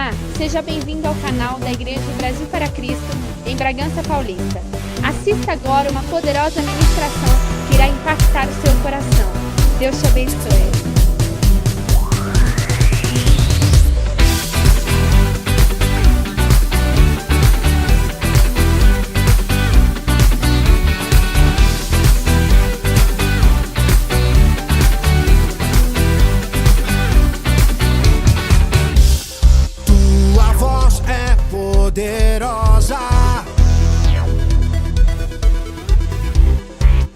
Olá, seja bem-vindo ao canal da Igreja Brasil para Cristo, em Bragança Paulista. Assista agora uma poderosa ministração que irá impactar o seu coração. Deus te abençoe. Poderosa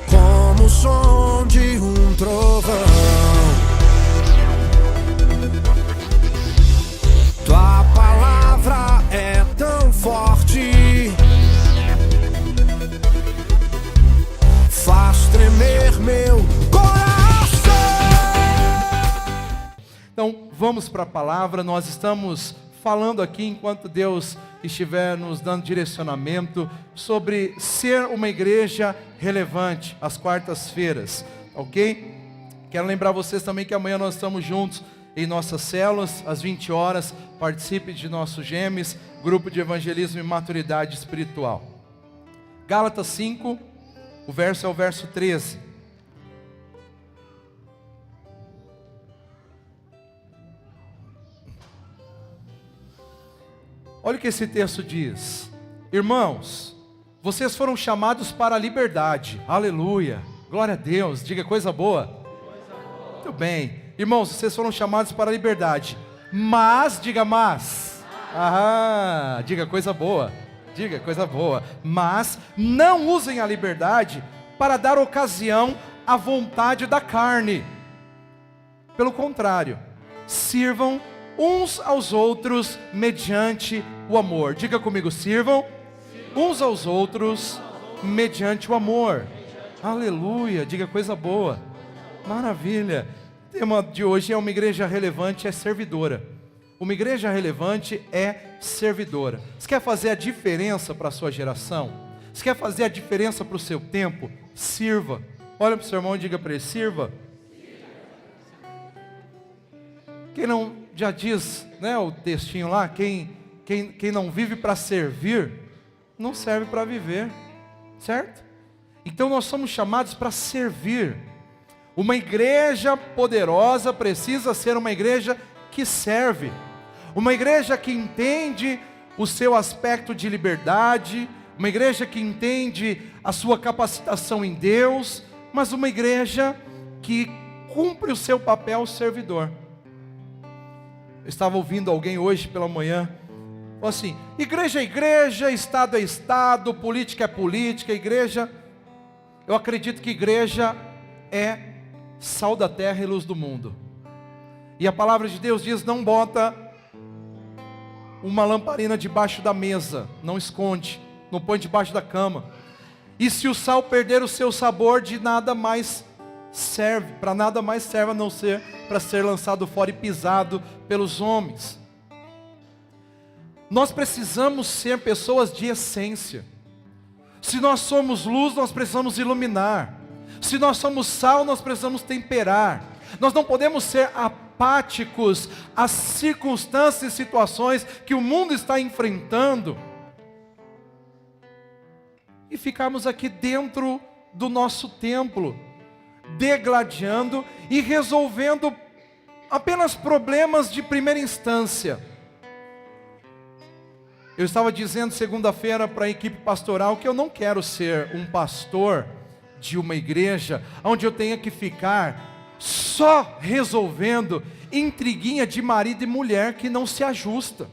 como o som de um trovão, tua palavra é tão forte, faz tremer meu coração. Então vamos para a palavra. Nós estamos falando aqui, enquanto Deus estiver nos dando direcionamento, sobre ser uma igreja relevante, às quartas-feiras, ok? Quero lembrar vocês também que amanhã nós estamos juntos em nossas células, às 20 horas, participe de nossos GEMES, Grupo de Evangelismo e Maturidade Espiritual. Gálatas 5, o verso é o verso 13. Olha o que esse texto diz: irmãos, vocês foram chamados para a liberdade. Aleluia, glória a Deus, diga coisa boa. Muito bem, irmãos, vocês foram chamados para a liberdade, mas, diga mas, diga coisa boa, diga coisa boa, mas não usem a liberdade para dar ocasião à vontade da carne. Pelo contrário, sirvam uns aos outros mediante o amor. Diga comigo, sirvam uns aos outros mediante o amor. Aleluia, diga coisa boa. Maravilha. O tema de hoje é uma igreja relevante, é servidora. Uma igreja relevante é servidora. Você quer fazer a diferença para a sua geração? Você quer fazer a diferença para o seu tempo? Sirva. Olha para o seu irmão e diga para ele, sirva. Quem não, já diz, né, o textinho lá, quem não vive para servir, não serve para viver, certo? Então nós somos chamados para servir. Uma igreja poderosa precisa ser uma igreja que serve. Uma igreja que entende o seu aspecto de liberdade, uma igreja que entende a sua capacitação em Deus, mas uma igreja que cumpre o seu papel servidor. Eu estava ouvindo alguém hoje pela manhã, falou assim: igreja é igreja, estado é estado, política é política, igreja... Eu acredito que igreja é sal da terra e luz do mundo. E a palavra de Deus diz, não bota uma lamparina debaixo da mesa, não esconde, não põe debaixo da cama. E se o sal perder o seu sabor, de nada mais serve, para nada mais serve a não ser para ser lançado fora e pisado pelos homens. Nós precisamos ser pessoas de essência. Se nós somos luz, nós precisamos iluminar. Se nós somos sal, nós precisamos temperar. Nós não podemos ser apáticos às circunstâncias e situações que o mundo está enfrentando e ficarmos aqui dentro do nosso templo, degladiando e resolvendo apenas problemas de primeira instância. Eu estava dizendo segunda-feira para a equipe pastoral que eu não quero ser um pastor de uma igreja onde eu tenha que ficar só resolvendo intriguinha de marido e mulher que não se ajusta.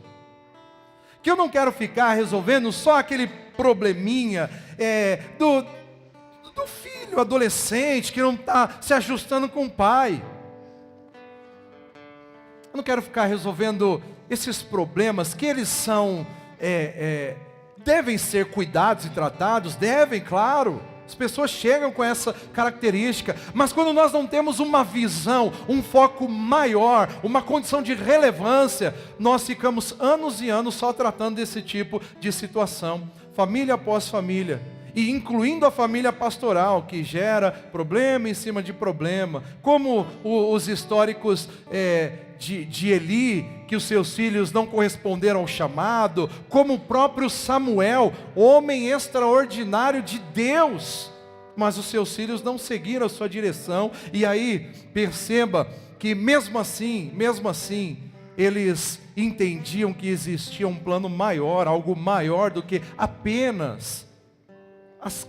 Que eu não quero ficar resolvendo só aquele probleminha do filho adolescente que não está se ajustando com o pai. Eu não quero ficar resolvendo esses problemas que eles são, devem ser cuidados e tratados, devem, claro. As pessoas chegam com essa característica, mas quando nós não temos uma visão, um foco maior, uma condição de relevância, nós ficamos anos e anos só tratando desse tipo de situação, família após família. E incluindo a família pastoral, que gera problema em cima de problema. Como os históricos de Eli, que os seus filhos não corresponderam ao chamado, como o próprio Samuel, homem extraordinário de Deus, mas os seus filhos não seguiram a sua direção. E aí, perceba que mesmo assim, eles entendiam que existia um plano maior, algo maior do que apenas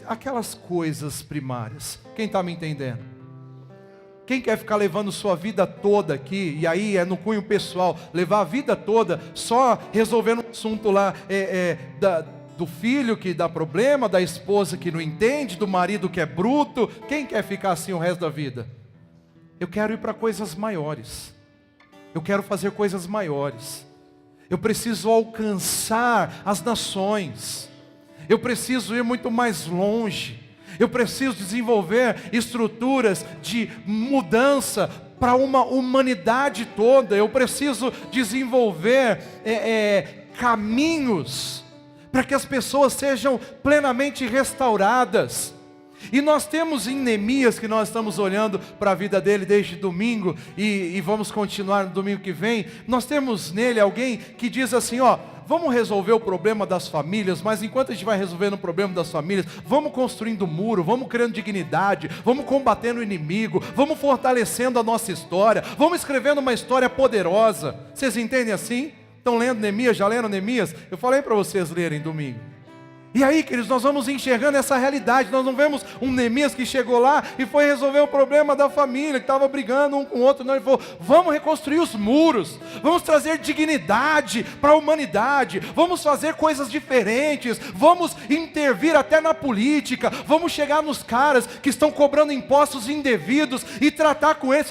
aquelas coisas primárias. Quem está me entendendo? Quem quer ficar levando sua vida toda aqui, e aí é no cunho pessoal, levar a vida toda só resolvendo um assunto lá, do filho que dá problema, da esposa que não entende, do marido que é bruto? Quem quer ficar assim o resto da vida? Eu quero ir para coisas maiores. Eu quero fazer coisas maiores. Eu preciso alcançar as nações. Eu preciso ir muito mais longe. Eu preciso desenvolver estruturas de mudança para uma humanidade toda. Eu preciso desenvolver caminhos para que as pessoas sejam plenamente restauradas. E nós temos em Neemias, que nós estamos olhando para a vida dele desde domingo, e vamos continuar no domingo que vem. Nós temos nele alguém que diz assim, vamos resolver o problema das famílias, mas enquanto a gente vai resolvendo o problema das famílias, vamos construindo muro, vamos criando dignidade, vamos combatendo o inimigo, vamos fortalecendo a nossa história, vamos escrevendo uma história poderosa. Vocês entendem assim? Estão lendo Neemias? Já leram Neemias? Eu falei para vocês lerem domingo. E aí, queridos, nós vamos enxergando essa realidade. Nós não vemos um Neemias que chegou lá e foi resolver o problema da família, que estava brigando um com o outro. Não, ele falou, vamos reconstruir os muros, vamos trazer dignidade para a humanidade, vamos fazer coisas diferentes, vamos intervir até na política, vamos chegar nos caras que estão cobrando impostos indevidos e tratar com eles.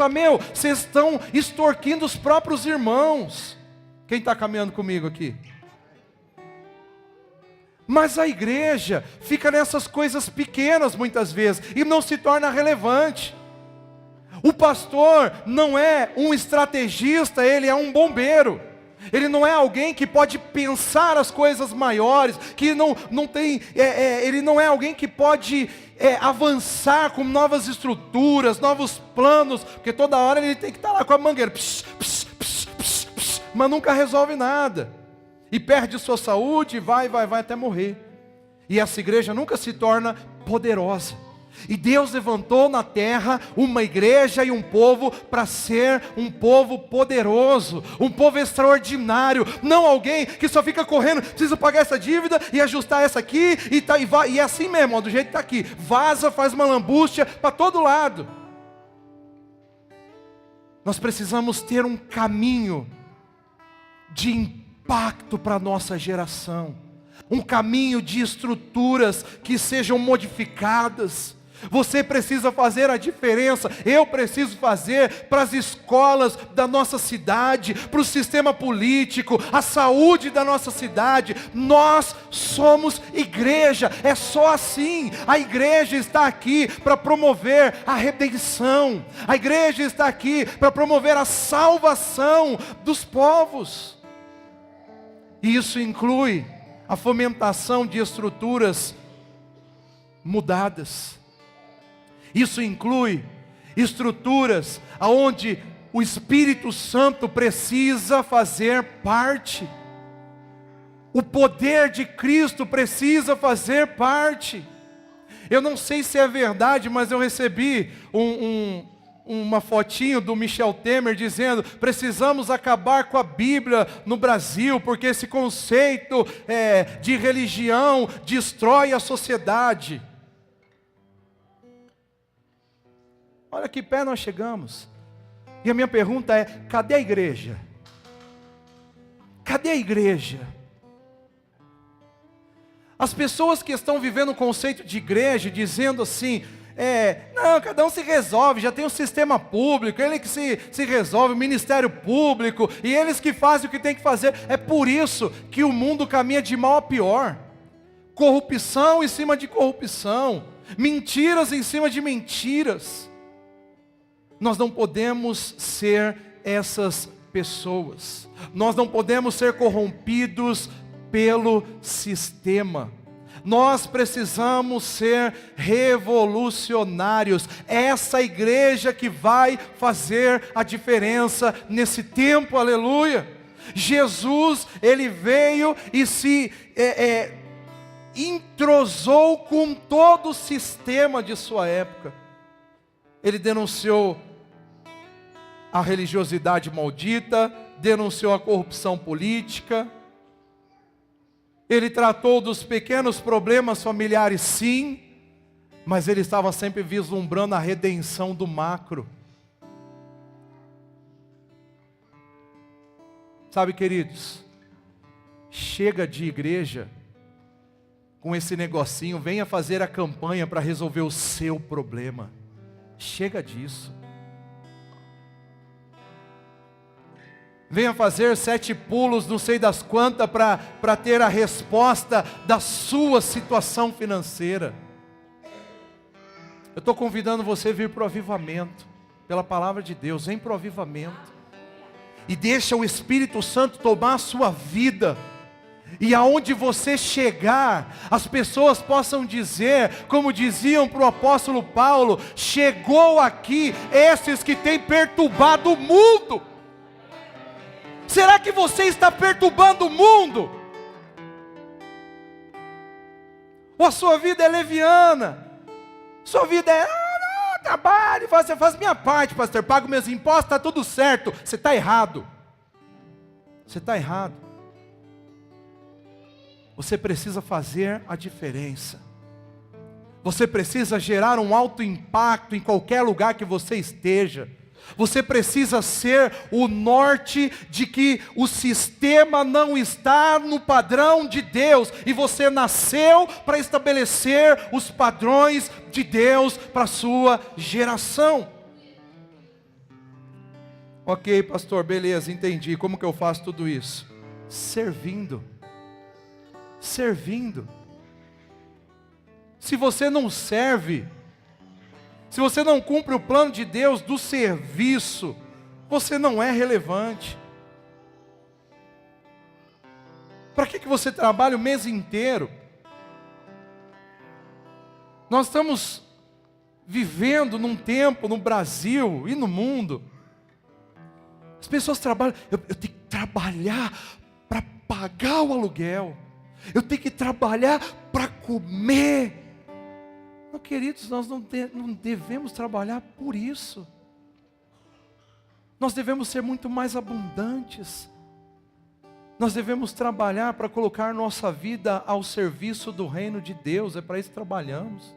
Vocês estão extorquindo os próprios irmãos. Quem está caminhando comigo aqui? Mas a igreja fica nessas coisas pequenas muitas vezes e não se torna relevante. O pastor não é um estrategista, ele é um bombeiro. Ele não é alguém que pode pensar as coisas maiores, que não tem, ele não é alguém que pode avançar com novas estruturas, novos planos, porque toda hora ele tem que estar lá com a mangueira, mas nunca resolve nada. E perde sua saúde, e vai até morrer. E essa igreja nunca se torna poderosa. E Deus levantou na terra uma igreja e um povo para ser um povo poderoso, um povo extraordinário. Não alguém que só fica correndo, preciso pagar essa dívida e ajustar essa aqui, e é assim mesmo, do jeito que está aqui. Vaza, faz uma lambusta para todo lado. Nós precisamos ter um caminho de impacto para a nossa geração, um caminho de estruturas que sejam modificadas. Você precisa fazer a diferença, eu preciso fazer para as escolas da nossa cidade, para o sistema político, a saúde da nossa cidade. Nós somos igreja, é só assim. A igreja está aqui para promover a redenção, a igreja está aqui para promover a salvação dos povos. E isso inclui a fomentação de estruturas mudadas. Isso inclui estruturas onde o Espírito Santo precisa fazer parte. O poder de Cristo precisa fazer parte. Eu não sei se é verdade, mas eu recebi uma fotinho do Michel Temer dizendo: precisamos acabar com a Bíblia no Brasil, porque esse conceito de religião destrói a sociedade. Olha que pé nós chegamos. E a minha pergunta é: cadê a igreja? Cadê a igreja? As pessoas que estão vivendo o conceito de igreja, dizendo assim: não, cada um se resolve, já tem um sistema público, ele que se resolve, o ministério público, e eles que fazem o que tem que fazer. É por isso que o mundo caminha de mal a pior. Corrupção em cima de corrupção, mentiras em cima de mentiras. Nós não podemos ser essas pessoas. Nós não podemos ser corrompidos pelo sistema. Nós precisamos ser revolucionários. Essa igreja que vai fazer a diferença nesse tempo, aleluia. Jesus, ele veio e se entrosou com todo o sistema de sua época. Ele denunciou a religiosidade maldita, denunciou a corrupção política. Ele tratou dos pequenos problemas familiares, sim, mas ele estava sempre vislumbrando a redenção do macro. Sabe, queridos, chega de igreja com esse negocinho, venha fazer a campanha para resolver o seu problema. Chega disso. Venha fazer 7 pulos, não sei das quantas, para ter a resposta da sua situação financeira. Eu estou convidando você a vir para o avivamento, pela palavra de Deus. Vem para o avivamento. E deixa o Espírito Santo tomar a sua vida. E aonde você chegar, as pessoas possam dizer, como diziam para o apóstolo Paulo: chegou aqui esses que têm perturbado o mundo. Será que você está perturbando o mundo? Ou a sua vida é leviana? Sua vida é, trabalho, faz minha parte, pastor, pago meus impostos, está tudo certo. Você está errado. Você está errado. Você precisa fazer a diferença. Você precisa gerar um alto impacto em qualquer lugar que você esteja. Você precisa ser o norte de que o sistema não está no padrão de Deus. E você nasceu para estabelecer os padrões de Deus para a sua geração. Ok, pastor, beleza, entendi. Como que eu faço tudo isso? Servindo. Servindo. Se você não serve, se você não cumpre o plano de Deus do serviço, você não é relevante. Para que você trabalha o mês inteiro? Nós estamos vivendo num tempo no Brasil e no mundo. As pessoas trabalham, eu tenho que trabalhar para pagar o aluguel. Eu tenho que trabalhar para comer. Não, queridos, nós não devemos trabalhar por isso. Nós devemos ser muito mais abundantes. Nós devemos trabalhar para colocar nossa vida ao serviço do reino de Deus. É para isso que trabalhamos.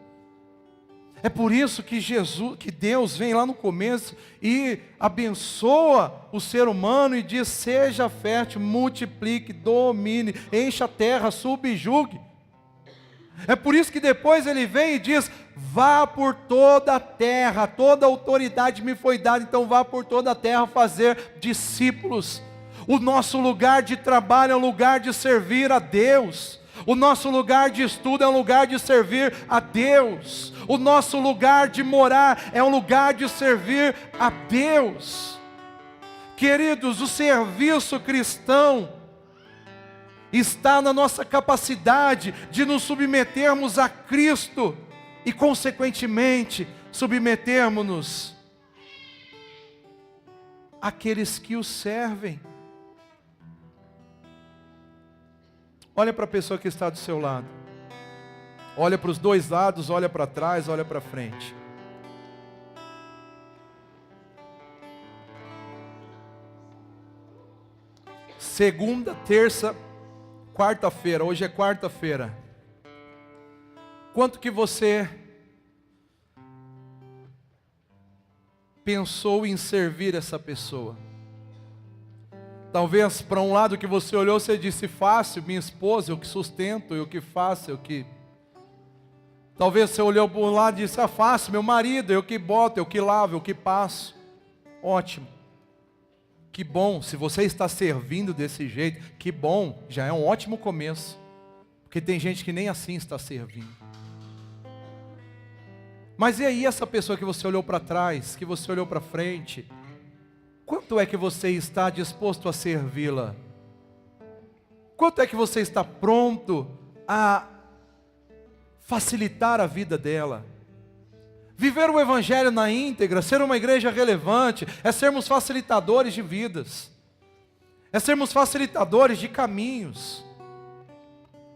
É por isso que Deus vem lá no começo e abençoa o ser humano e diz: seja fértil, multiplique, domine, encha a terra, subjugue. É por isso que depois ele vem e diz: vá por toda a terra, toda a autoridade me foi dada, então vá por toda a terra fazer discípulos. O nosso lugar de trabalho é um lugar de servir a Deus. O nosso lugar de estudo é um lugar de servir a Deus. O nosso lugar de morar é um lugar de servir a Deus. Queridos, o serviço cristão está na nossa capacidade de nos submetermos a Cristo e, consequentemente, submetermos-nos àqueles que o servem. Olha para a pessoa que está do seu lado. Olha para os dois lados, olha para trás, olha para frente. Segunda, terça, quarta-feira. Hoje é quarta-feira. Quanto que você pensou em servir essa pessoa? Talvez para um lado que você olhou, você disse: fácil, minha esposa, eu que sustento, eu que faço, eu que... Talvez você olhou para um lado e disse: fácil, meu marido, eu que boto, eu que lavo, eu que passo. Ótimo. Que bom, se você está servindo desse jeito, que bom, já é um ótimo começo. Porque tem gente que nem assim está servindo. Mas e aí essa pessoa que você olhou para trás, que você olhou para frente? Quanto é que você está disposto a servi-la? Quanto é que você está pronto a facilitar a vida dela. Viver o Evangelho na íntegra, ser uma igreja relevante, é sermos facilitadores de vidas, é sermos facilitadores de caminhos.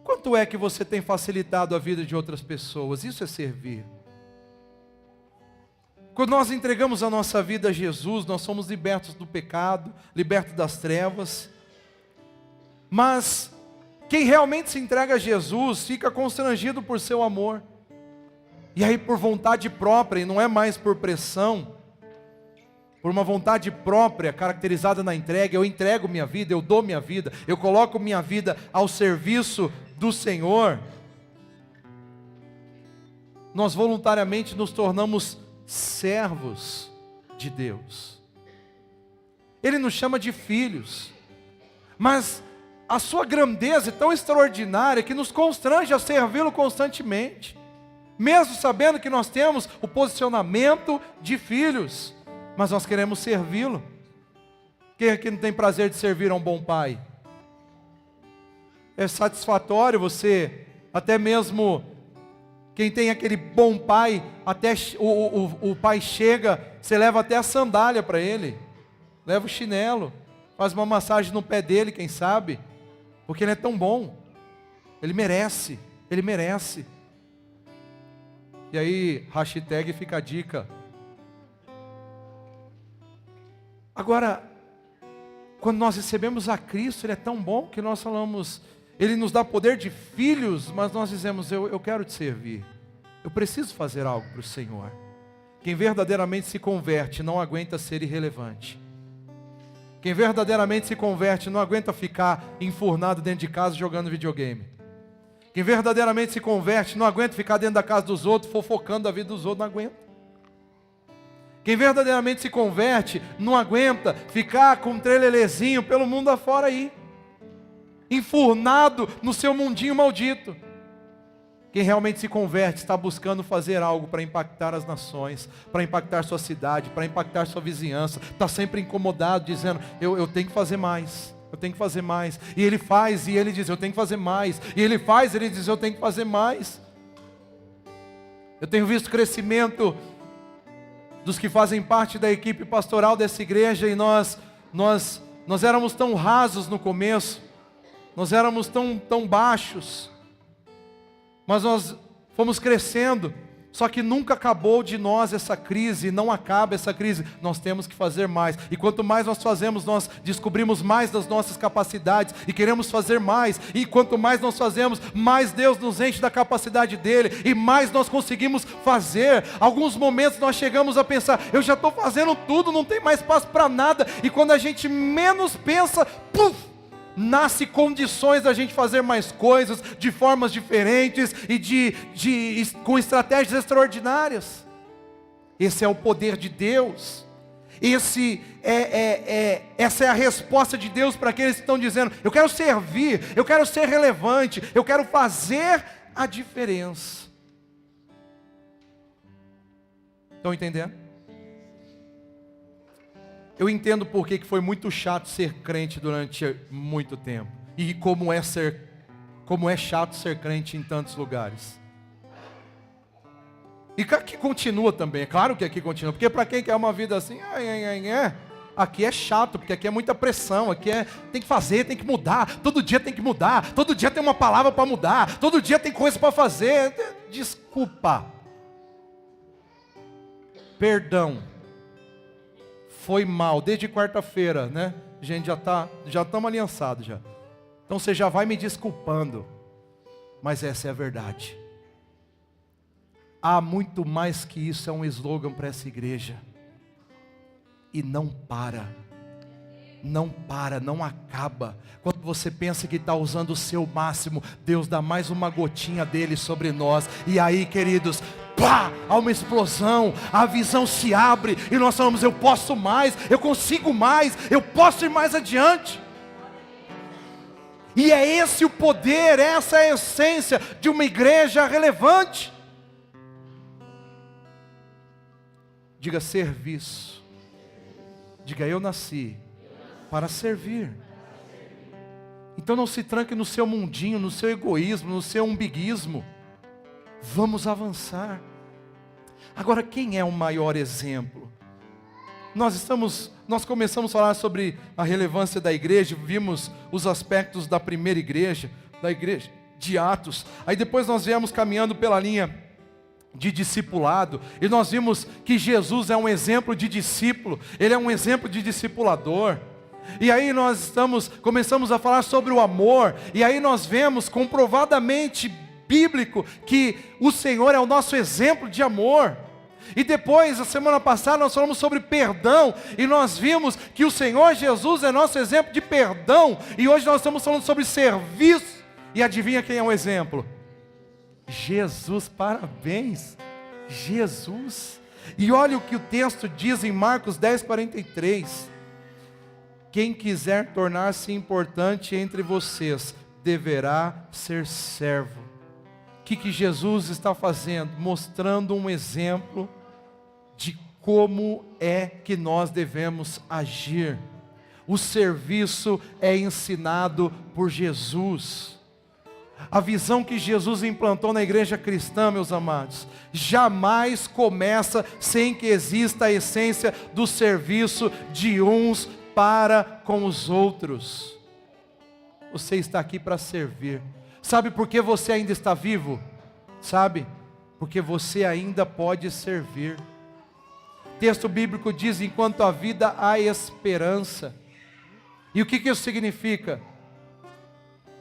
Quanto é que você tem facilitado a vida de outras pessoas? Isso é servir. Quando nós entregamos a nossa vida a Jesus, nós somos libertos do pecado, libertos das trevas. Mas quem realmente se entrega a Jesus fica constrangido por seu amor. E aí por vontade própria, e não é mais por pressão, por uma vontade própria caracterizada na entrega, eu entrego minha vida, eu dou minha vida, eu coloco minha vida ao serviço do Senhor. Nós voluntariamente nos tornamos servos de Deus. Ele nos chama de filhos, mas a sua grandeza é tão extraordinária que nos constrange a servi-lo constantemente, mesmo sabendo que nós temos o posicionamento de filhos, mas nós queremos servi-lo. Quem aqui não tem prazer de servir a um bom pai? É satisfatório você, até mesmo quem tem aquele bom pai, até o pai chega, você leva até a sandália para ele, leva o chinelo, faz uma massagem no pé dele, quem sabe, porque ele é tão bom, ele merece, ele merece. E aí, hashtag fica a dica. Agora, quando nós recebemos a Cristo, Ele é tão bom que nós falamos, Ele nos dá poder de filhos, mas nós dizemos, eu quero te servir, eu preciso fazer algo para o Senhor. Quem verdadeiramente se converte não aguenta ser irrelevante. Quem verdadeiramente se converte não aguenta ficar enfurnado dentro de casa jogando videogame. Quem verdadeiramente se converte não aguenta ficar dentro da casa dos outros fofocando a vida dos outros, não aguenta. Quem verdadeiramente se converte não aguenta ficar com um trelelezinho pelo mundo afora aí, enfurnado no seu mundinho maldito. Quem realmente se converte está buscando fazer algo para impactar as nações, para impactar sua cidade, para impactar sua vizinhança. Está sempre incomodado, dizendo, eu tenho que fazer mais. Eu tenho que fazer mais. E ele faz, e ele diz, eu tenho que fazer mais. E ele faz, e ele diz, eu tenho que fazer mais. Eu tenho visto crescimento dos que fazem parte da equipe pastoral dessa igreja, e nós éramos tão rasos no começo, nós éramos tão baixos, mas nós fomos crescendo, só que nunca acabou de nós essa crise, não acaba essa crise, nós temos que fazer mais, e quanto mais nós fazemos, nós descobrimos mais das nossas capacidades, e queremos fazer mais, e quanto mais nós fazemos, mais Deus nos enche da capacidade dEle, e mais nós conseguimos fazer. Alguns momentos nós chegamos a pensar, eu já estou fazendo tudo, não tem mais espaço para nada, e quando a gente menos pensa, puf! Nasce condições da gente fazer mais coisas, de formas diferentes e com estratégias extraordinárias. Esse é o poder de Deus. Essa é a resposta de Deus para aqueles que estão dizendo, eu quero servir, eu quero ser relevante, eu quero fazer a diferença. Estão entendendo? Eu entendo por que foi muito chato ser crente durante muito tempo. E como é chato ser crente em tantos lugares. E aqui continua também, é claro que aqui continua. Porque para quem quer uma vida assim, aqui é chato, porque aqui é muita pressão, tem que fazer, tem que mudar, todo dia tem que mudar, todo dia tem uma palavra para mudar, todo dia tem coisa para fazer. Desculpa. Perdão. Foi mal, desde quarta-feira, né? A gente já estamos aliançados já. Então você já vai me desculpando. Mas essa é a verdade. Há muito mais que isso, é um slogan para essa igreja. E não para. Não para, não acaba. Quando você pensa que está usando o seu máximo, Deus dá mais uma gotinha dele sobre nós. E aí, queridos, pá, há uma explosão, a visão se abre e nós falamos, eu posso mais, eu consigo mais, eu posso ir mais adiante. E é esse o poder, essa é a essência de uma igreja relevante. Diga serviço. Diga, eu nasci para servir. Então não se tranque no seu mundinho, no seu egoísmo, no seu umbiguismo. Vamos avançar. Agora, quem é o maior exemplo? Nós começamos a falar sobre a relevância da igreja, vimos os aspectos da primeira igreja, da igreja de Atos. Aí depois nós viemos caminhando pela linha de discipulado, e nós vimos que Jesus é um exemplo de discípulo, Ele é um exemplo de discipulador. E aí começamos a falar sobre o amor, e aí nós vemos comprovadamente bíblico que o Senhor é o nosso exemplo de amor. E depois, a semana passada, nós falamos sobre perdão, e nós vimos que o Senhor Jesus é nosso exemplo de perdão, e hoje nós estamos falando sobre serviço, e adivinha quem é o exemplo? Jesus, parabéns, Jesus. E olha o que o texto diz em Marcos 10:43. Quem quiser tornar-se importante entre vocês, deverá ser servo. O que Jesus está fazendo? Mostrando um exemplo de como é que nós devemos agir. O serviço é ensinado por Jesus. A visão que Jesus implantou na igreja cristã, meus amados, jamais começa sem que exista a essência do serviço de uns para com os outros. Você está aqui para servir. Sabe por que você ainda está vivo? Sabe? Porque você ainda pode servir. O texto bíblico diz: enquanto há vida, há esperança. E o que isso significa?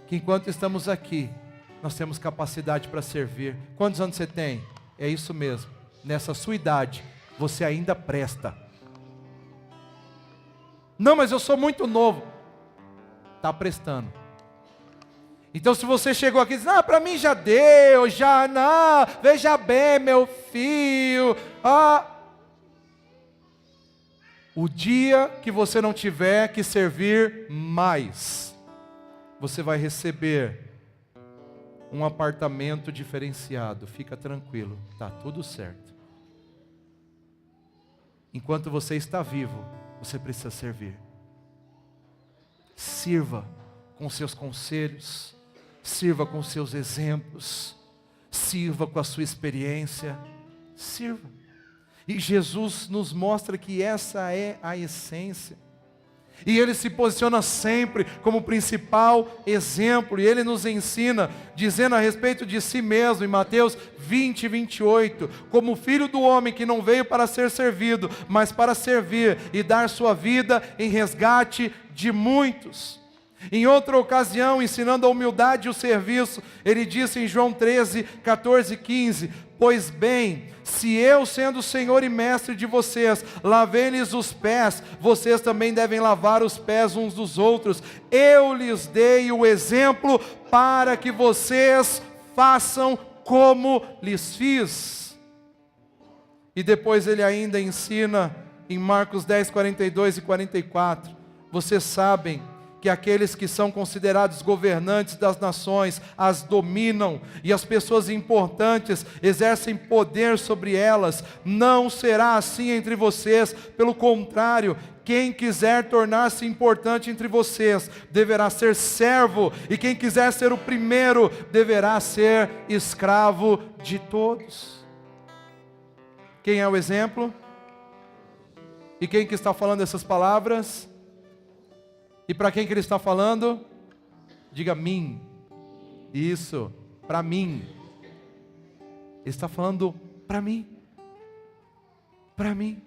Que enquanto estamos aqui, nós temos capacidade para servir. Quantos anos você tem? É isso mesmo. Nessa sua idade, você ainda presta. Não, mas eu sou muito novo. Está prestando. Então se você chegou aqui e diz: para mim já deu, já não, veja bem meu filho. O dia que você não tiver que servir mais, você vai receber um apartamento diferenciado. Fica tranquilo, está tudo certo. Enquanto você está vivo, você precisa servir. Sirva com seus conselhos, sirva com seus exemplos, sirva com a sua experiência, sirva. E Jesus nos mostra que essa é a essência. E Ele se posiciona sempre como principal exemplo. E Ele nos ensina, dizendo a respeito de si mesmo, em Mateus 20:28, como filho do homem que não veio para ser servido, mas para servir e dar sua vida em resgate de muitos. Em outra ocasião, ensinando a humildade e o serviço, Ele disse em João 13:14-15, pois bem, se eu, sendo Senhor e Mestre de vocês, lavei-lhes os pés, vocês também devem lavar os pés uns dos outros. Eu lhes dei o exemplo para que vocês façam como lhes fiz. E depois Ele ainda ensina em Marcos 10:42-44, vocês sabem que aqueles que são considerados governantes das nações as dominam, e as pessoas importantes exercem poder sobre elas. Não será assim entre vocês, pelo contrário, quem quiser tornar-se importante entre vocês, deverá ser servo, e quem quiser ser o primeiro, deverá ser escravo de todos. Quem é o exemplo? E quem que está falando essas palavras? E para quem que Ele está falando? Diga mim. Isso, para mim. Ele está falando para mim. Para mim.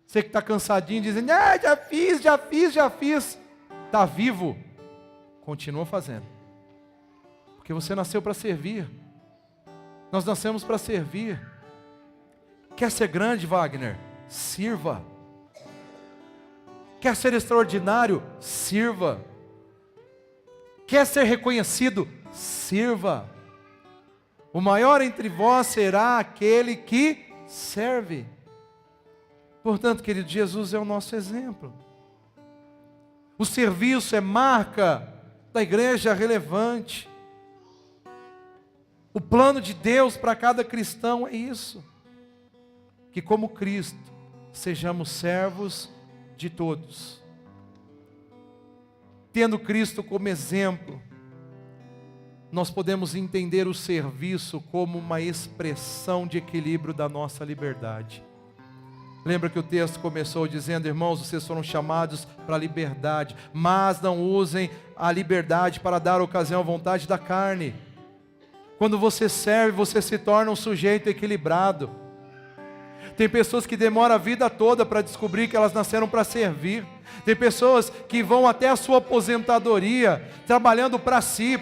Você que está cansadinho, dizendo: já fiz. Está vivo? Continua fazendo. Porque você nasceu para servir. Nós nascemos para servir. Quer ser grande, Wagner? Sirva. Quer ser extraordinário? Sirva. Quer ser reconhecido? Sirva. O maior entre vós será aquele que serve. Portanto, querido, Jesus é o nosso exemplo. O serviço é marca da igreja relevante. O plano de Deus para cada cristão é isso. Que como Cristo, sejamos servos de todos, tendo Cristo como exemplo, nós podemos entender o serviço como uma expressão de equilíbrio da nossa liberdade. Lembra que o texto começou dizendo: irmãos, vocês foram chamados para a liberdade, mas não usem a liberdade para dar ocasião à vontade da carne. Quando você serve, você se torna um sujeito equilibrado. Tem pessoas que demoram a vida toda para descobrir que elas nasceram para servir. Tem pessoas que vão até a sua aposentadoria, trabalhando para si,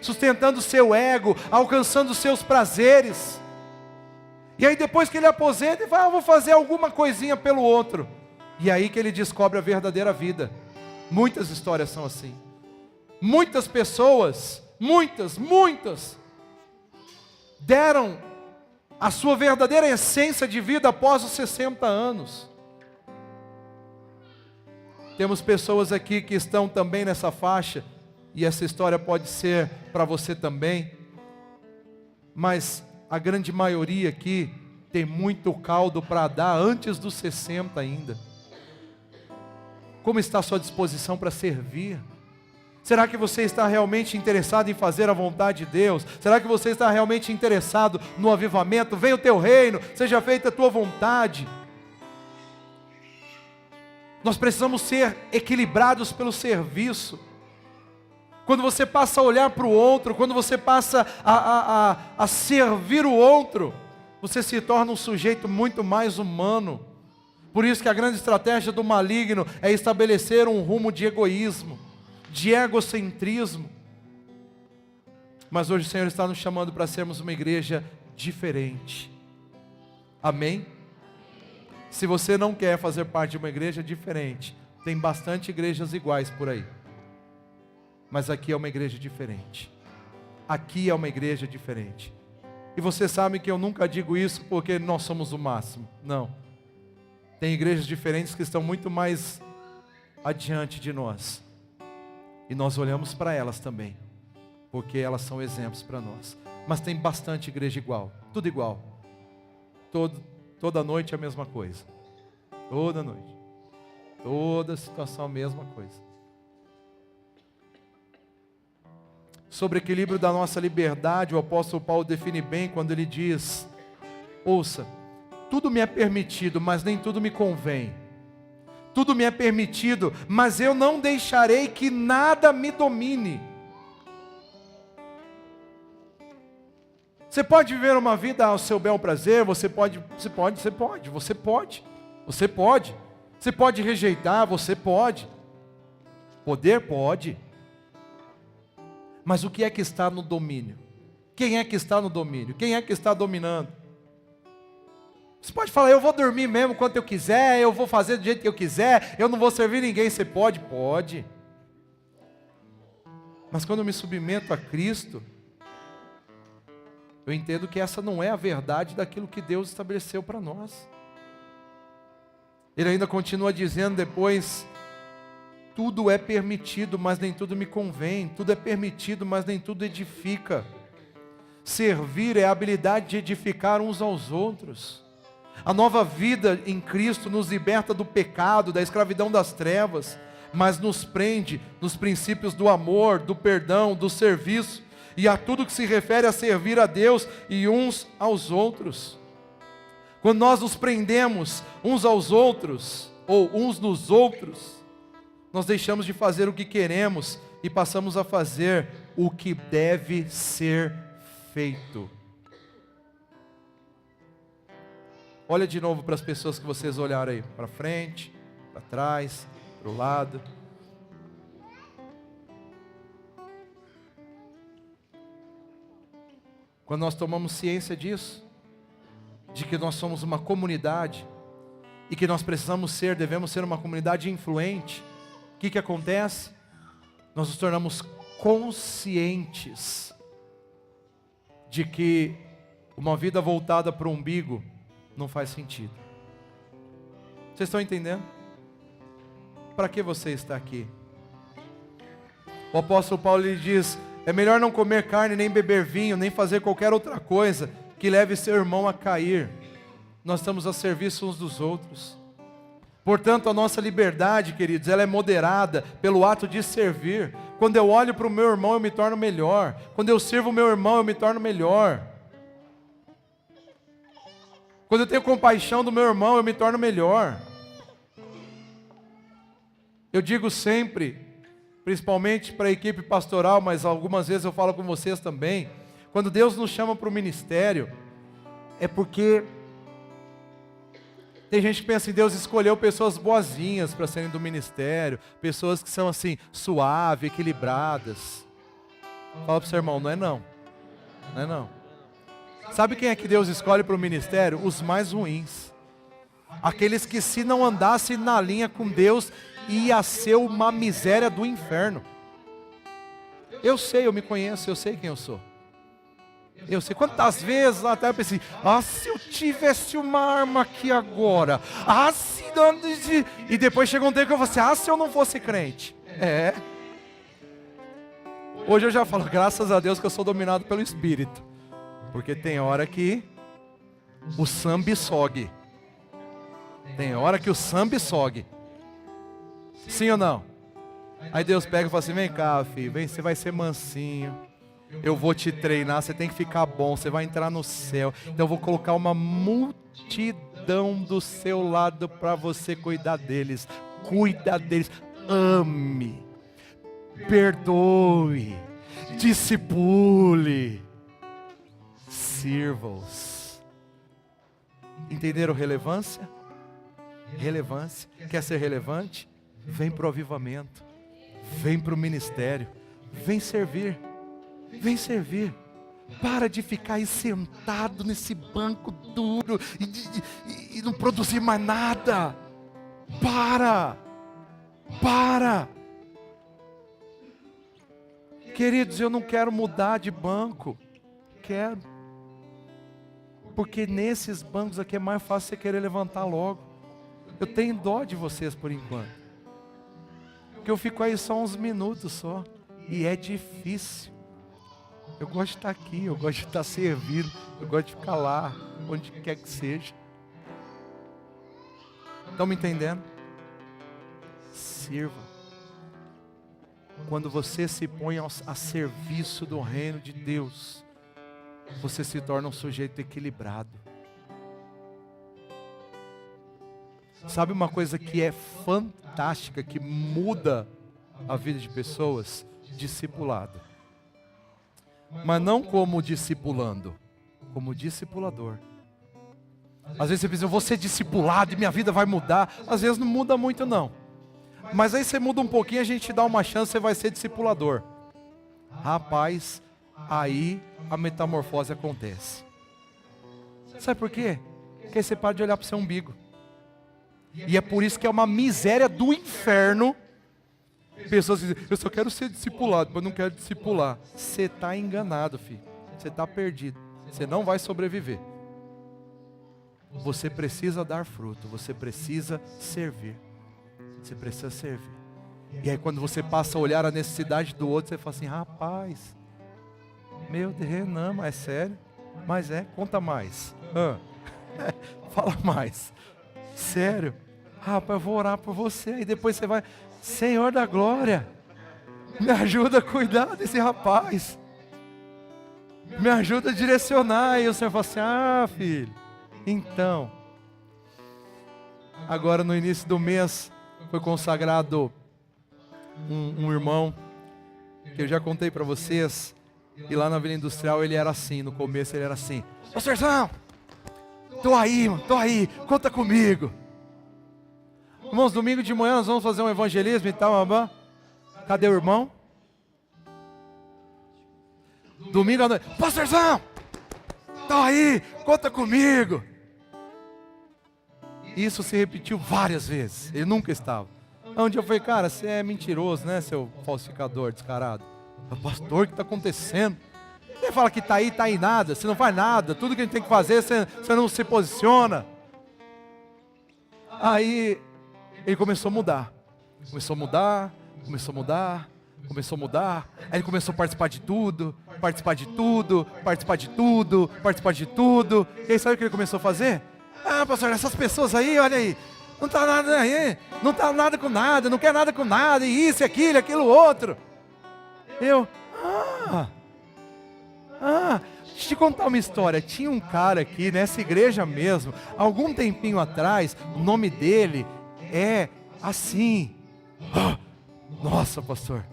sustentando o seu ego, alcançando os seus prazeres. E aí depois que ele aposenta, ele fala: vou fazer alguma coisinha pelo outro. E aí que ele descobre a verdadeira vida. Muitas histórias são assim. Muitas pessoas, muitas, deram a sua verdadeira essência de vida após os 60 anos. Temos pessoas aqui que estão também nessa faixa, e essa história pode ser para você também, mas a grande maioria aqui tem muito caldo para dar antes dos 60 ainda. Como está a sua disposição para servir? Será que você está realmente interessado em fazer a vontade de Deus? Será que você está realmente interessado no avivamento? Venha o teu reino, seja feita a tua vontade. Nós precisamos ser equilibrados pelo serviço. Quando você passa a olhar para o outro, quando você passa a servir o outro, você se torna um sujeito muito mais humano. Por isso que a grande estratégia do maligno é estabelecer um rumo de egoísmo, de egocentrismo. Mas hoje o Senhor está nos chamando para sermos uma igreja diferente. Amém? Se você não quer fazer parte de uma igreja diferente, tem bastante igrejas iguais por aí. Mas aqui é uma igreja diferente. Aqui é uma igreja diferente. E você sabe que eu nunca digo isso porque nós somos o máximo. Não. Tem igrejas diferentes que estão muito mais adiante de nós. E nós olhamos para elas também, porque elas são exemplos para nós. Mas tem bastante igreja igual. Tudo igual. Toda noite é a mesma coisa. Toda noite. Toda situação a mesma coisa. Sobre o equilíbrio da nossa liberdade, o apóstolo Paulo define bem quando ele diz: ouça, tudo me é permitido, mas nem tudo me convém. Tudo me é permitido, mas eu não deixarei que nada me domine. Você pode viver uma vida ao seu bel prazer, você pode. Você pode rejeitar, você pode. Poder pode. Mas o que é que está no domínio? Quem é que está no domínio? Quem é que está dominando? Você pode falar: eu vou dormir mesmo quanto eu quiser, eu vou fazer do jeito que eu quiser, eu não vou servir ninguém. Você pode? Pode. Mas quando eu me submeto a Cristo, eu entendo que essa não é a verdade daquilo que Deus estabeleceu para nós. Ele ainda continua dizendo depois: tudo é permitido, mas nem tudo me convém. Tudo é permitido, mas nem tudo edifica. Servir é a habilidade de edificar uns aos outros. A nova vida em Cristo nos liberta do pecado, da escravidão das trevas, mas nos prende nos princípios do amor, do perdão, do serviço, e a tudo que se refere a servir a Deus e uns aos outros. Quando nós nos prendemos uns aos outros, ou uns nos outros, nós deixamos de fazer o que queremos e passamos a fazer o que deve ser feito. Olha de novo para as pessoas que vocês olharam aí, para frente, para trás, para o lado. Quando nós tomamos ciência disso, de que nós somos uma comunidade, e que nós devemos ser uma comunidade influente, o que acontece? Nós nos tornamos conscientes de que uma vida voltada para o umbigo não faz sentido. Vocês estão entendendo? Para que você está aqui? O apóstolo Paulo lhe diz: é melhor não comer carne, nem beber vinho, nem fazer qualquer outra coisa que leve seu irmão a cair. Nós estamos a serviço uns dos outros. Portanto, a nossa liberdade, queridos, ela é moderada pelo ato de servir. Quando eu olho para o meu irmão, eu me torno melhor. Quando eu sirvo o meu irmão, eu me torno melhor. Quando eu tenho compaixão do meu irmão, eu me torno melhor. Eu digo sempre, principalmente para a equipe pastoral, mas algumas vezes eu falo com vocês também, quando Deus nos chama para o ministério, é porque tem gente que pensa assim, Deus escolheu pessoas boazinhas para serem do ministério, pessoas que são assim, suaves, equilibradas. Fala para o seu irmão, não é não. Não é não. Sabe quem é que Deus escolhe para o ministério? Os mais ruins. Aqueles que se não andassem na linha com Deus, ia ser uma miséria do inferno. Eu sei, eu me conheço, eu sei quem eu sou. Eu sei quantas vezes até eu pensei, se eu tivesse uma arma aqui agora, se não... E depois chegou um tempo que eu falei assim, se eu não fosse crente. Hoje eu já falo, graças a Deus que eu sou dominado pelo Espírito. Porque tem hora que o samba sogue. Tem hora que o samba sogue. Sim ou não? Aí Deus pega e fala assim, vem cá filho, vem, você vai ser mansinho. Eu vou te treinar, você tem que ficar bom, você vai entrar no céu. Então eu vou colocar uma multidão do seu lado para você cuidar deles. Cuida deles, ame, perdoe, discipule, sirva-os. Entenderam relevância? Relevância. Quer ser relevante? Vem para o avivamento, vem para o ministério, vem servir. Vem servir. Para de ficar aí sentado nesse banco duro e não produzir mais nada. Para. Queridos, eu não quero mudar de banco. Quero. Porque nesses bancos aqui é mais fácil você querer levantar logo. Eu tenho dó de vocês por enquanto. Porque eu fico aí só uns minutos só. E é difícil. Eu gosto de estar aqui, eu gosto de estar servindo, eu gosto de ficar lá, onde quer que seja. Estão me entendendo? Sirva. Quando você se põe a serviço do reino de Deus, você se torna um sujeito equilibrado. Sabe uma coisa que é fantástica, que muda a vida de pessoas? Discipulado. Mas não como discipulando, como discipulador. Às vezes você pensa, eu vou ser discipulado e minha vida vai mudar. Às vezes não muda muito não. Mas aí você muda um pouquinho, a gente te dá uma chance, você vai ser discipulador. Rapaz, aí a metamorfose acontece. Sabe por quê? Porque aí você para de olhar para o seu umbigo. E é por isso que é uma miséria do inferno. Pessoas dizem, eu só quero ser discipulado, mas não quero discipular. Você está enganado, filho. Você está perdido. Você não vai sobreviver. Você precisa dar fruto. Você precisa servir. Você precisa servir. E aí quando você passa a olhar a necessidade do outro, você fala assim, rapaz, meu Deus, não, mas é sério? Mas conta mais. Fala mais. Sério? Rapaz, eu vou orar por você. E depois você vai... Senhor da glória, me ajuda a cuidar desse rapaz. Me ajuda a direcionar. E o Senhor fala assim, filho, então, agora no início do mês, foi consagrado um irmão, que eu já contei para vocês, e lá na Vila Industrial ele era assim, no começo ele era assim, pastorzão, tô aí, conta comigo. Irmãos, domingo de manhã nós vamos fazer um evangelismo e tal, cadê o irmão? Domingo à noite, pastorzão, tô aí, conta comigo. Isso se repetiu várias vezes, ele nunca estava. Um dia eu falei, cara, você é mentiroso, né, seu falsificador descarado. Pastor, o que está acontecendo? Você fala que está aí nada, você não faz nada, tudo que a gente tem que fazer, você não se posiciona. Aí ele começou a mudar. Começou a mudar. Aí ele começou a participar de tudo. E aí sabe o que ele começou a fazer? Pastor, essas pessoas aí, olha aí. Não está nada aí, não está nada com nada, não quer nada com nada, e isso, aquilo, outro. Deixa eu te contar uma história. Tinha um cara aqui nessa igreja mesmo, algum tempinho atrás, o nome dele é assim. Nossa, pastor,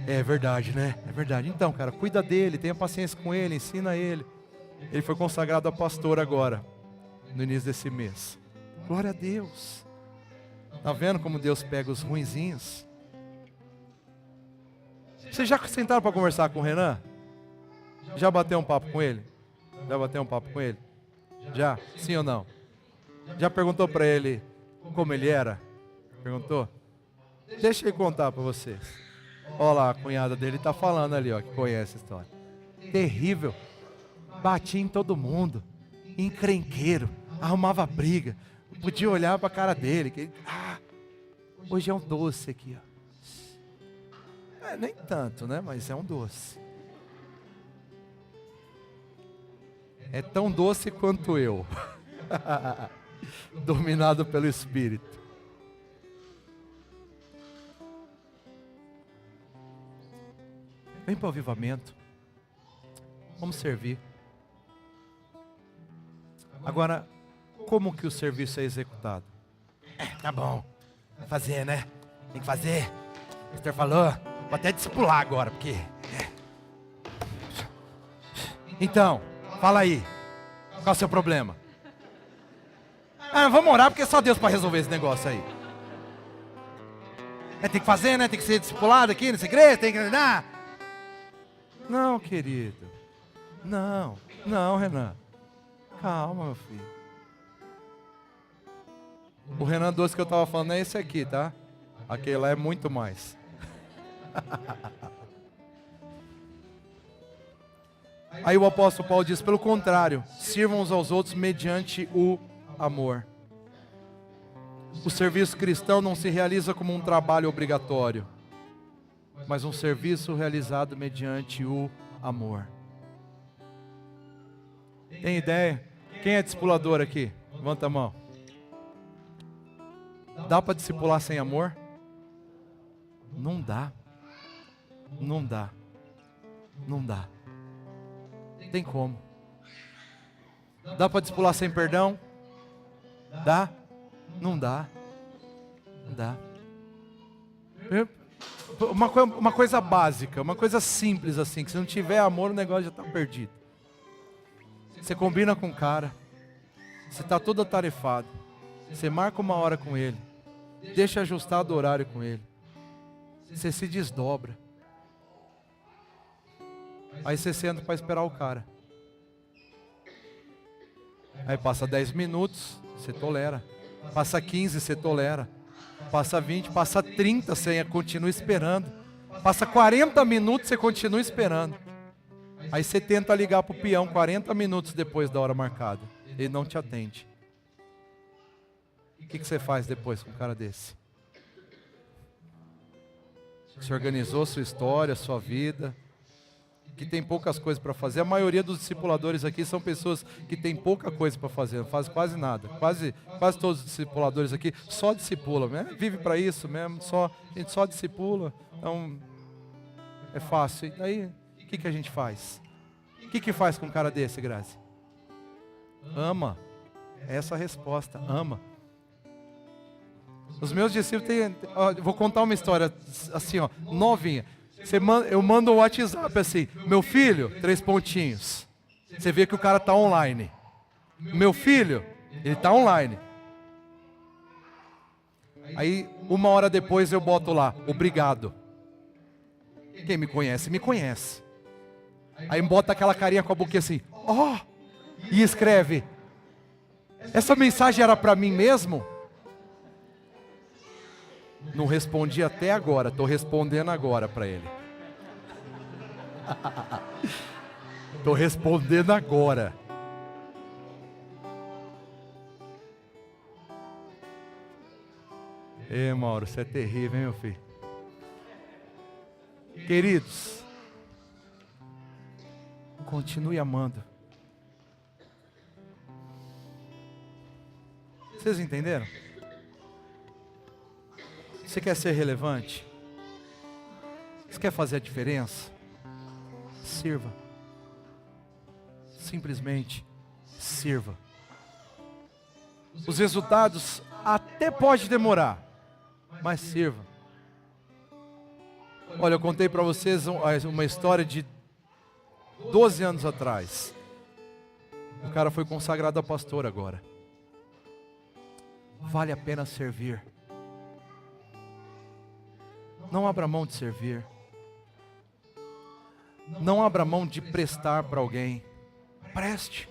é verdade, né? É verdade. Então, cara, cuida dele, tenha paciência com ele, ensina ele. Ele foi consagrado a pastor agora, no início desse mês. Glória a Deus. Tá vendo como Deus pega os ruinzinhos? Vocês já sentaram para conversar com o Renan? Já bateu um papo com ele? Já bateu um papo com ele? Já? Sim ou não? Já perguntou para ele como ele era? Perguntou? Deixa ele contar para vocês. Olha lá, a cunhada dele está falando ali, ó, que conhece a história. Terrível. Batia em todo mundo. Encrenqueiro. Arrumava briga. Não podia olhar para a cara dele. Hoje é um doce aqui, ó. Nem tanto, né? Mas é um doce. É tão doce quanto eu. Dominado pelo Espírito. Vem para o avivamento. Vamos servir. Agora, como que o serviço é executado? Tá bom. Vai fazer, né? Tem que fazer. O pastor falou. Vou até discipular agora, porque... Então, fala aí. Qual é o seu problema? Vamos orar, porque é só Deus para resolver esse negócio aí. Tem que fazer, né? Tem que ser discipulado aqui nessa igreja, tem que... Não, querido. Não, Renan. Calma, meu filho. O Renan doce que eu estava falando é esse aqui, tá? Aquele lá é muito mais. Aí o apóstolo Paulo diz, pelo contrário, sirvam uns aos outros mediante o amor. O serviço cristão não se realiza como um trabalho obrigatório, mas um serviço realizado mediante o amor. Tem ideia? Quem é discipulador aqui? Levanta a mão. Dá para discipular sem amor? Não dá. Não dá. Não dá. Tem como. Dá para discipular sem perdão? Dá? Não dá. Não dá. Uma coisa básica, uma coisa simples assim, que se não tiver amor o negócio já está perdido. Você combina com o cara, você está todo atarefado, você marca uma hora com ele, deixa ajustado o horário com ele, você se desdobra, aí você senta para esperar o cara, aí passa 10 minutos, você tolera, passa 15, você tolera, passa 20, passa 30, você continua esperando, passa 40 minutos, você continua esperando. Aí você tenta ligar para o peão 40 minutos depois da hora marcada. Ele não te atende. O que você faz depois com um cara desse? Você organizou sua história, sua vida, que tem poucas coisas para fazer. A maioria dos discipuladores aqui são pessoas que têm pouca coisa para fazer, não fazem quase nada. Quase todos os discipuladores aqui só discipulam, né? Vive para isso mesmo, a gente só discipula. Então, é fácil. E aí... O que a gente faz? O que faz com um cara desse, Grazi? Ama. Essa é a resposta. Ama. Os meus discípulos têm... vou contar uma história assim, ó, novinha. Eu mando um WhatsApp assim. Meu filho, 3 pontinhos. Você vê que o cara está online. Meu filho, ele está online. Aí, 1 hora depois eu boto lá, obrigado. Quem me conhece, me conhece. Aí bota aquela carinha com a boquinha assim, e escreve, essa mensagem era para mim mesmo? Não respondi até agora, estou respondendo agora para ele. Estou respondendo agora. Mauro, você é terrível, hein, meu filho? Queridos, continue amando. Vocês entenderam? Você quer ser relevante? Você quer fazer a diferença? Sirva. Simplesmente sirva. Os resultados até pode demorar, mas sirva. Olha, eu contei para vocês uma história de 12 anos atrás. O cara foi consagrado a pastor agora. Vale a pena servir. Não abra mão de servir. Não abra mão de prestar para alguém. Preste.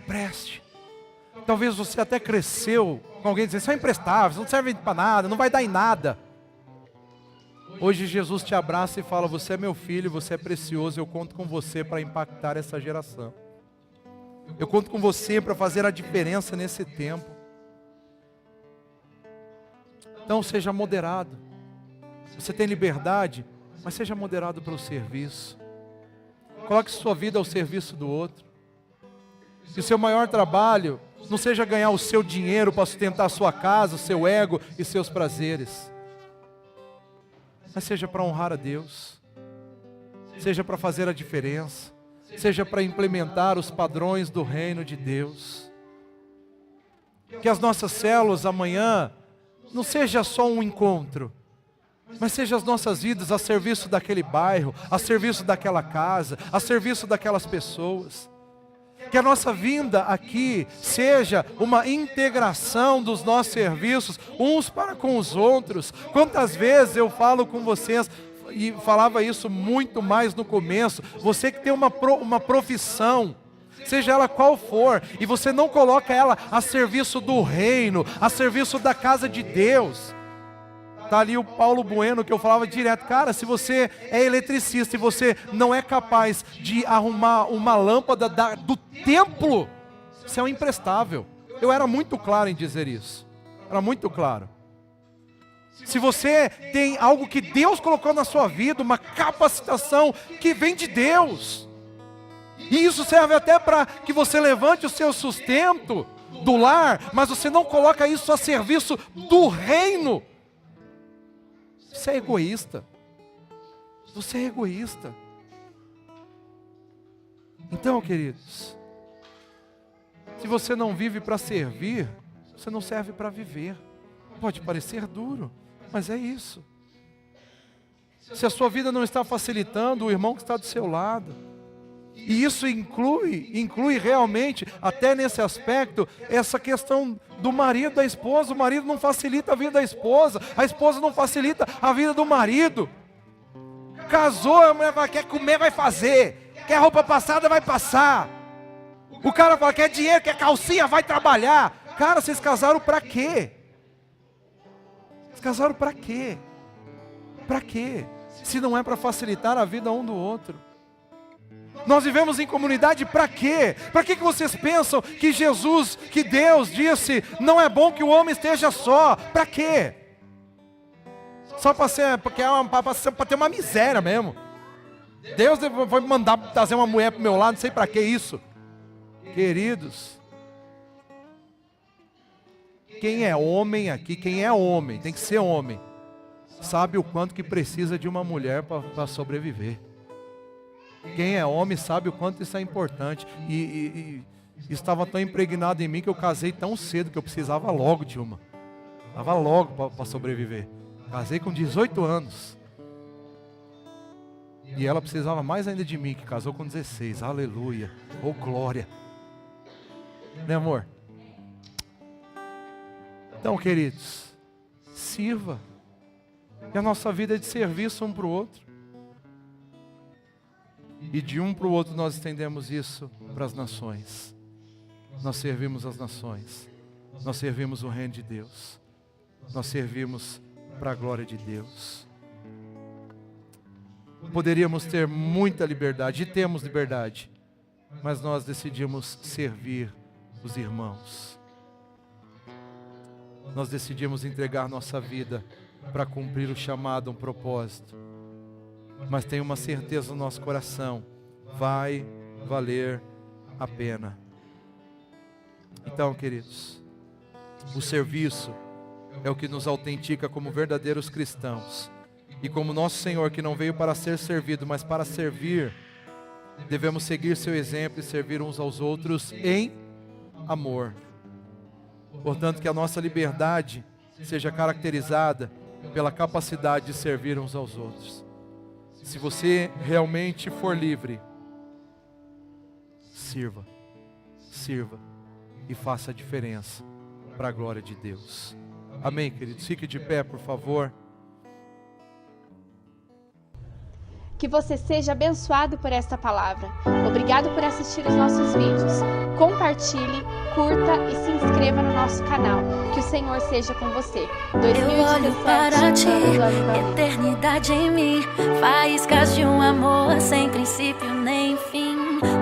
Preste. Talvez você até cresceu com alguém dizendo, você é imprestável, você não serve para nada, não vai dar em nada. Hoje Jesus te abraça e fala, você é meu filho, você é precioso, eu conto com você para impactar essa geração. Eu conto com você para fazer a diferença nesse tempo. Então seja moderado. Você tem liberdade, mas seja moderado pelo serviço. Coloque sua vida ao serviço do outro. E o seu maior trabalho não seja ganhar o seu dinheiro para sustentar a sua casa, o seu ego e seus prazeres. Mas seja para honrar a Deus. Seja para fazer a diferença. Seja para implementar os padrões do reino de Deus. Que as nossas células amanhã não seja só um encontro, mas seja as nossas vidas a serviço daquele bairro, a serviço daquela casa, a serviço daquelas pessoas. Que a nossa vinda aqui seja uma integração dos nossos serviços, uns para com os outros. Quantas vezes eu falo com vocês, e falava isso muito mais no começo, você que tem uma profissão, seja ela qual for, e você não coloca ela a serviço do reino, a serviço da casa de Deus. Está ali o Paulo Bueno, que eu falava direto, cara, se você é eletricista e você não é capaz de arrumar uma lâmpada do templo, você é um imprestável. Eu era muito claro em dizer isso, era muito claro. Se você tem algo que Deus colocou na sua vida, uma capacitação que vem de Deus, e isso serve até para que você levante o seu sustento do lar, mas você não coloca isso a serviço do reino, você é egoísta. Você é egoísta. Então, queridos, se você não vive para servir, você não serve para viver. Pode parecer duro, mas é isso. Se a sua vida não está facilitando o irmão que está do seu lado, e isso inclui realmente, até nesse aspecto, essa questão do marido, da esposa. O marido não facilita a vida da esposa, a esposa não facilita a vida do marido. Casou, a mulher fala, quer comer, vai fazer. Quer roupa passada, vai passar. O cara fala, quer dinheiro, quer calcinha, vai trabalhar. Cara, vocês casaram para quê? Vocês casaram para quê? Para quê? Se não é para facilitar a vida um do outro. Nós vivemos em comunidade para quê? Para que vocês pensam que Jesus, que Deus disse, não é bom que o homem esteja só? Para quê? Só para ter uma miséria mesmo. Deus foi me mandar trazer uma mulher para o meu lado, não sei para que isso. Queridos, quem é homem aqui, quem é homem, tem que ser homem, sabe o quanto que precisa de uma mulher para sobreviver. Quem é homem sabe o quanto isso é importante. E estava tão impregnado em mim que eu casei tão cedo que eu precisava logo de uma. Estava logo para sobreviver. Casei com 18 anos. E ela precisava mais ainda de mim, que casou com 16. Aleluia. Oh, glória. Né, amor? Então, queridos, sirva. E a nossa vida é de serviço um para o outro. E de um para o outro nós estendemos isso para as nações. Nós servimos as nações. Nós servimos o reino de Deus. Nós servimos para a glória de Deus. Poderíamos ter muita liberdade, e temos liberdade, mas nós decidimos servir os irmãos. Nós decidimos entregar nossa vida para cumprir o chamado, um propósito. Mas tem uma certeza no nosso coração, vai valer a pena. Então, queridos, o serviço é o que nos autentica como verdadeiros cristãos. E como nosso Senhor, que não veio para ser servido, mas para servir, devemos seguir seu exemplo e servir uns aos outros em amor. Portanto, que a nossa liberdade seja caracterizada pela capacidade de servir uns aos outros. Se você realmente for livre, sirva e faça a diferença para a glória de Deus. Amém, queridos? Fique de pé, por favor. Que você seja abençoado por esta palavra. Obrigado por assistir os nossos vídeos. Compartilhe, curta e se inscreva no nosso canal. Que o Senhor seja com você. 2017, eu olho para ti, eternidade em mim, faíscas de um amor sem princípio nem fim.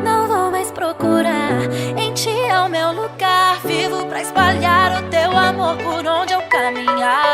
Não vou mais procurar, em ti é o meu lugar. Vivo pra espalhar o teu amor por onde eu caminhar.